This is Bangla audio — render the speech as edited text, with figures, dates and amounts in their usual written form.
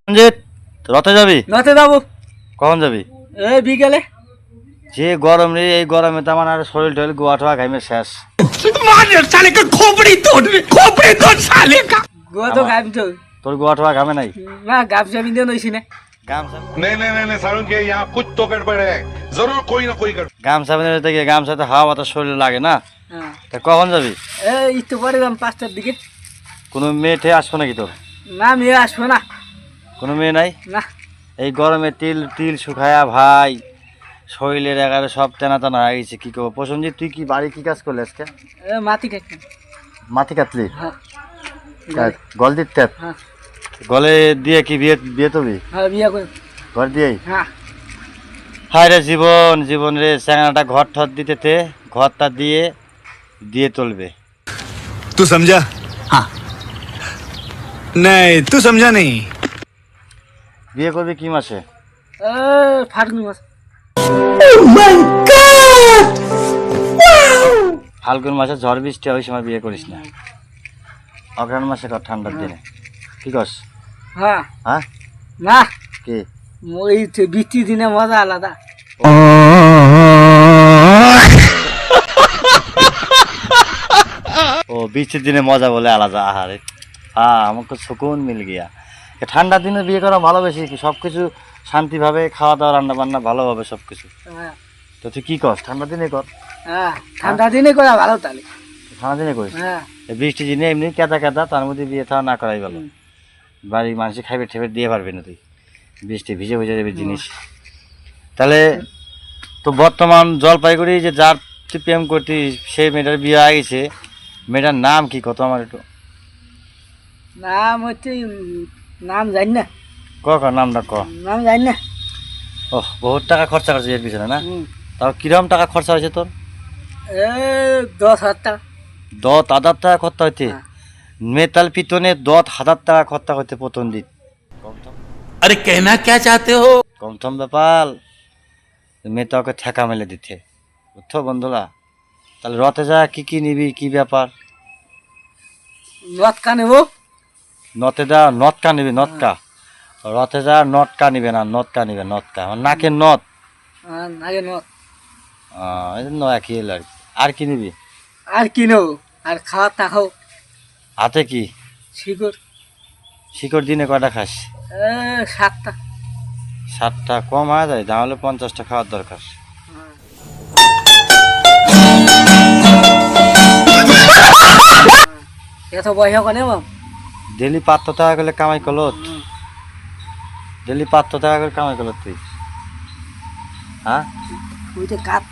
রঞ্জিত, রথে যাবি? রথে যাবো। কখন যাবি? এই বিকেলে। যে গরম রে, এই গরমে তো আমার আর শরীর টরীর গোয়া টোয়া ঘামে শেষ। গোয়া তো গামছো। তোর গোয়া টোয়া ঘামে নাই? না গামছা বিন্দে নইছি না। গামছা नहीं नहीं नहीं नहीं सारुण के यहाँ कुछ तो गड़बड़ है जरूर कोई ना कोई गड़बड़। গামছা বেঁধে থেকে গামছাতে হাওয়া বাতাস শরীরে লাগে না। হ্যাঁ। তা কখন যাবি? এই একটু পরে যাম 5টার দিকে। কোনো মেয়ে ঠেয়ে আসবো নাকি তোর? না মেয়ে আসবো না। কোনো মেয়ে নাই? না। এই গরমে তিল তিল শুকায়া ভাই শরীরের এগারে সব টানা টানা হয়ে গেছে। কি করবো? প্রসঞ্জিৎ, তুই কি বাড়ি কি কাজ করলি আজকে? মাটি কাটছেন। মাটি কাটলি? হ্যাঁ। গল দিতে? হ্যাঁ। গলে দিয়ে কি বিয়ে বিয়ে তবি? হ্যাঁ বিয়া করে। ঘর দিয়েই? হ্যাঁ। হায় রে জীবন, জীবন রে, চ্যাংড়াটা ঘর ঠর দিতে তে ঘরটা দিয়ে দিয়ে তুলবে। तू समझा? हाँ नहीं तू समझा नहीं। বিয়ে করবি কি মাসে? ফাল্গুন মাস। ফাল্গুন মাসে ঝড় বৃষ্টি ওই সময় বিয়ে করিস না। অগ্রহায়ণ মাসে কর, ঠান্ডার দিনে। কি করস? হ্যাঁ। হ্যাঁ না কি ওই বৃষ্টি দিনে মজা আলাদা। ও বৃষ্টির দিনে মজা বলে আলাদা। আহারে হ্যাঁ, আমাকে সুকুন মিল গিয়া। ঠান্ডার দিনে বিয়ে করা ভালো, বেশি কি সব কিছু শান্তিভাবে খাওয়া দাওয়া রান্না বান্না ভালোভাবে সব কিছু। হ্যাঁ। তো তুই কি কর? ঠান্ডার দিনে কর। হ্যাঁ ঠান্ডা দিনে করা ভালো তাহলে। ঠান্ডা দিনে করিস? হ্যাঁ। এই বৃষ্টির দিনে এমনি কেদা কেদা, তার মধ্যে বিয়ে থাকা না করাই ভালো। বাড়ির মানুষ খাইবে ঠেবে দিয়ে পারবি না তুই, বৃষ্টি ভিজে ভিজে যাবে জিনিস। তাহলে তো বর্তমান জলপাইগুড়ি যে যার তুই প্রেম করতিস সেই মেয়েটার বিয়ে হয়ে গেছে, মেয়েটার নাম কি কত আমার একটু? নাম হচ্ছে নাম জানি না। ক ক নামটা ক। নাম জানি না। ওহ, বহুত টাকা খরচা করছে এর পিছনে না? হুম। তাও কিরম টাকা খরচা হয়েছে তোর? 10,000 টাকা। 10,000 টাকা খরচা হইতে? হ্যাঁ। মেতাল পিতনে 10,000 টাকা খরচা হইতে প্রথম দিন। अरे कहना क्या चाहते हो? কমথম ব্যাপার, মেয়েটা ওকে ঠেকা মেলে দিতে, বুঝছো বন্ধুরা? তাহলে রথে যা কি কি নিবি, কি ব্যাপার? নটকা নেবো। নথে যা নটকা নিবি? নটকা? রথে যা নটকা নিবে না, নটকা নিবে। নটকা আমার নাকের নথ। আগে নট। এই জন্য একই এলো আর কি। আর কি নিবি? আর কি নেবো? আর খাওয়া তাকাও। হাতে কি? শিকড়। শিকড় দিনে কয়টা খাস? 7টা। 7টা কম হয়ে যায়, তাহলে 50টা খাওয়ার দরকার। এত পয়সা কনে বাম? ডেলি 500 টাকা করে কামাই করলত? ডেলি 500 টাকা করে কামাই করলত তুই? হ্যাঁ ওই যে কাজ